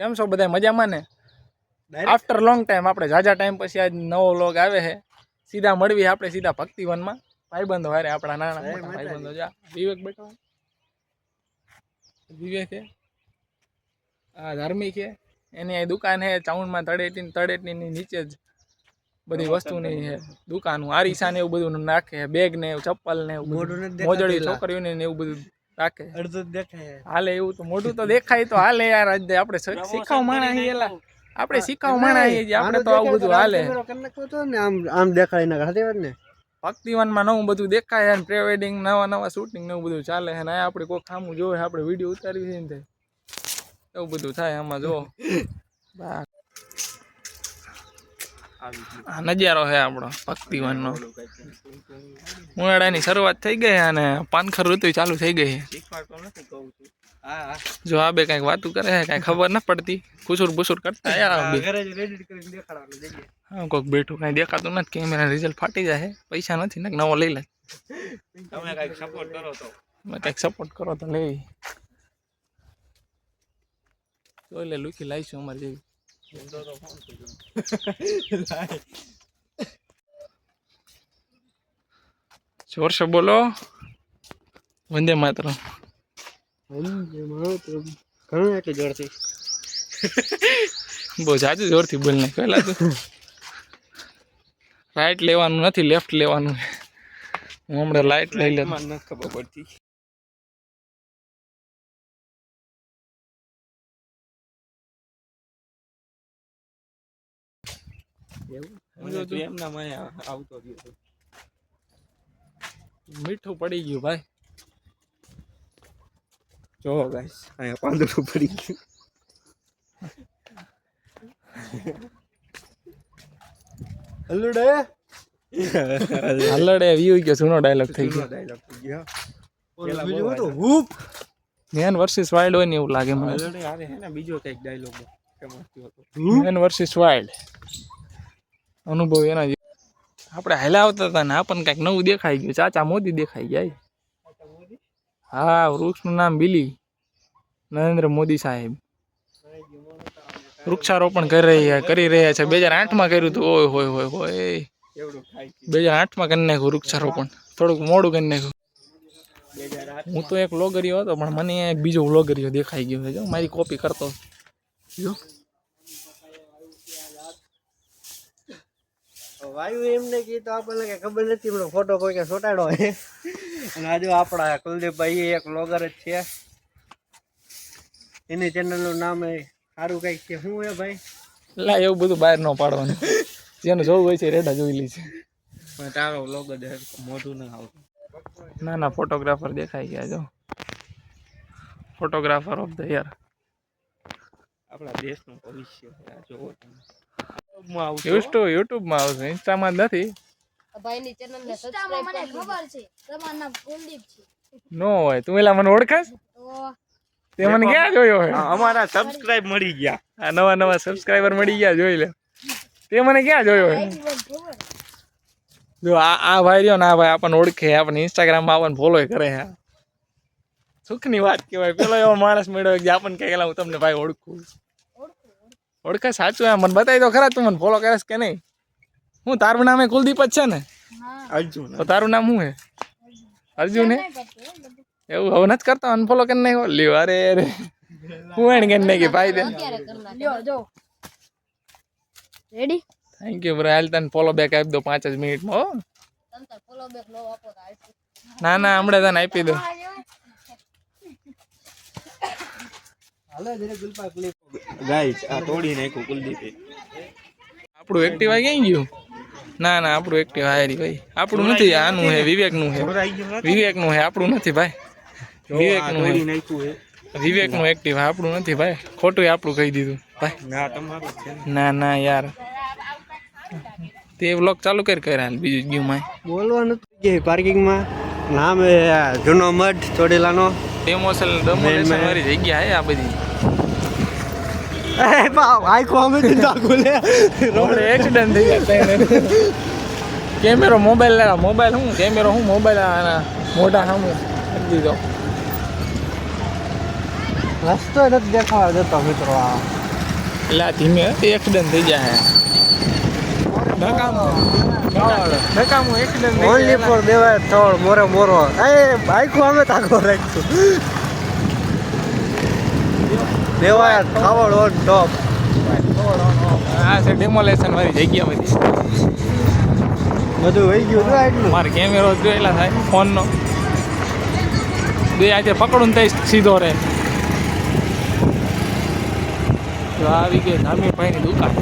કેમ છો બધા મજામાં ને? આફ્ટર લોંગ ટાઈમ આપણે ઝાઝા ટાઈમ પછી આજ નવો વ્લોગ આવે છે. સીધા મળવી આપણે સીધા ભક્તિવનમાં ભાઈબંધો હારે આપણા નાના મોટા ભાઈબંધો. જા વિવેક બેઠો, વિવેક છે આ ધાર્મિક છે, એની આ દુકાન છે ચાઉંડમાં તળેટીની નીચે જ બધી વસ્તુની છે દુકાન. આરીસા ને એવું બધું નાખે, બેગ ને ચપ્પલ ને એવું મોજડી છોકરીઓને એવું બધું રાખે. હાલે એવું તો મોઢું તો દેખાય તો હાલે યાર. આપણે શીખાવ માણા છીએ, એલા આપણે શીખાવ માણા છીએ, આપણે તો આવું બધું હાલે. આમ દેખાય ને ભક્તિવનમાં નવું બધું દેખાય ને, પ્રી વેડિંગ નવા શૂટિંગ ને એવું બધું ચાલે છે ને. આપણે કોઈ ખામું જોવે, આપણે વિડીયો ઉતારવી છે ને એવું બધું થાય આમાં. જો આ નજારો છે આપણો ભક્તિવનનો. ઉનાળાની શરૂઆત થઈ ગઈ અને પાનખર ઋતુ ચાલુ થઈ ગઈ છે. જો આ બે કઈક વાતું કરે છે, કઈ ખબર ના પડતી, કુસુર બુસુર કરતા યાર. હા કોઈક બેઠું કઈ દેખાતું નથી. કેમેરા રિઝલ્ટ ફાટી જાય, પૈસા નથી ને નવો લઈ લે. તમે કઈક સપોર્ટ કરો તો લઈ જોઈ લે. લુકી લાવીશું અમારે જેવી. જોર से बोलो वंदे मातरम. ઘણું એટલી જોરથી બહુ જાજુ જોરથી બોલ નાખ. પહેલા તો રાઈટ લેવાનું નથી, લેફ્ટ લેવાનું. હું હમણાં લાઈટ લઈ લે, નથી ખબર પડતી. મીઠું પડી ગયું ભાઈ. જો ગાઈસ અહીંયા પાંદડું પડી ગયું. હલડે હલડે વ્યુ ગયો. જૂનો ડાયલોગ થઈ ગયો. બીજું તો હૂપ મેન વર્સિસ વાઇલ્ડ હોય ને એવું લાગે મને. હલડે આવે હે ને બીજો કઈક ડાયલોગ ફેમસ થયો હતો. મેન વર્સિસ વાઇલ્ડ અનુભવ એના. આપણે હાલા આવતા હતા ને આપણને કઈક નવું દેખાઈ ગયું. ચાચા મોદી દેખાઈ જાય. હા, વૃક્ષનું નામ બિલી. નરેન્દ્ર મોદી સાહેબ વૃક્ષારોપણ કરી રહ્યા છે. 2008માં કર્યું હતું. ઓય હોય હોય હોય 2008માં કરી નાખ્યું વૃક્ષારોપણ. થોડુંક મોડું કરી નાખ્યું. હું તો એક વ્લોગરીયો હતો પણ મને બીજો વ્લોગરીયો દેખાઈ ગયો છે. જો મારી કોપી કરતો. જો વાયુ એમને કીધું આપણને કઈ ખબર નથી. એમનો ફોટો કોઈ કે ચોટાડો હોય. અને આજે આપણા કુલદીપભાઈ એક વ્લોગર જ છે. એની ચેનલનું નામ સારું કઈક છે. શું હે ભાઈ? લા એવું બધું બહાર ન પાડવાનું. જેને જોવું હોય છે રેડા જોઈ લે છે. પણ તારો વ્લોગર મોઢું ના આવતું. ના ના ફોટોગ્રાફર દેખાઈ ગયા. જો ફોટોગ્રાફર ઓફ ધ યર. આપણા દેશનું ભવિષ્ય જોવો તમે. યુટ્યુબમાં આવશે, ઇન્સ્ટામાં જ નથી. ભાઈની ચેનલને સબસ્ક્રાઇબ મને ખબર છે. તમારું નામ કુલદીપ છે. નો હોય તું એલા મને ઓળખાસ? તે મને ક્યાં જોયો હે? અમારા સબસ્ક્રાઇબ મળી ગયા. આ નવા સબસ્ક્રાઇબર મળી ગયા. જોઈ લે. તે મને ક્યાં જોયો હે? જો આ ભાઈ રહ્યો ને, આ ભાઈ આપણને ઓળખે, આપણને ઇન્સ્ટાગ્રામમાં આપણને ફોલો કરે છે. સુખની વાત કહેવાય. પેલો એવો માણસ મળ્યો કે આપણને કહે હું તમને ભાઈ ઓળખું. ઓળખે સાચું એમ મને બતાવી દો ખરા. તું મને ફોલો કરે કે નહીં? હું તારું નામ કુલદીપ જ છે ને? અર્જુન. તો તારું નામ શું હે? અર્જુન હે? એવું હવે નથી કરતો. અનફોલો કરી નાખ્યો. લ્યો અરે અરે હું એને કરી નાખી ભાઈ દે. રેડી? Thank you bro. હાલ તને ફોલો બેક આપી દો 5 જ મિનિટમાં. હો ફોલો બેક નો આપો તો ના ના હમણાં તને આપી દો. હાલો જરે ગુલપા ક્લિપ ગાઈસ આ તોડી નાખ્યું કુલદીપે. આપણું એક્ટિવા ક્યાં ગયું? ના ના આપણું એક્ટિવા હારી ભાઈ. આપણું નથી. આનું હે વિવેકનું હે. વિવેકનું હે આપણું નથી ભાઈ. વિવેકનું હે. વિવેકનું એક્ટિવા આપણું નથી ભાઈ. ખોટું આપણું કહી દીધું ભાઈ. ના તમારું છે. ના ના યાર તે વ્લોગ ચાલુ કર્યા. બીજું ગયું માં બોલવાનું કે પાર્કિંગમાં નામ જૂનો મઠ ચોડેલાનો ડેમોલેશન વાળી જગ્યા હે આ બધી. આખો અમે ખુલે રોડ એક્સિડન્ટ થઈ ગયા. કેમેરો મોબાઈલ શું કેમેરો શું મોબાઈલ મોઢા સામે કરી દીધો. રસ્તો નથી દેખાવા જતો મિત્રો. આ એટલે આ ધીમે એક્સિડન્ટ થઈ જાય નકામું એક્સિડન્ટ ઓનલી ફોર દેવાય થોડ મોરે મોરો એ આખું અમે તાકો રાખ્યું દેવાય ખાવડ ઓન ટોપ આ છે ડેમોલેશન વાળી જગ્યા બધી બધું વહી ગયું હતું આટલું મારે કેમેરો જોયેલા થાય ફોનનો બે આજે પકડું ને સીધો રહે તો આવી ગઈ ધામીભાઈની દુકાન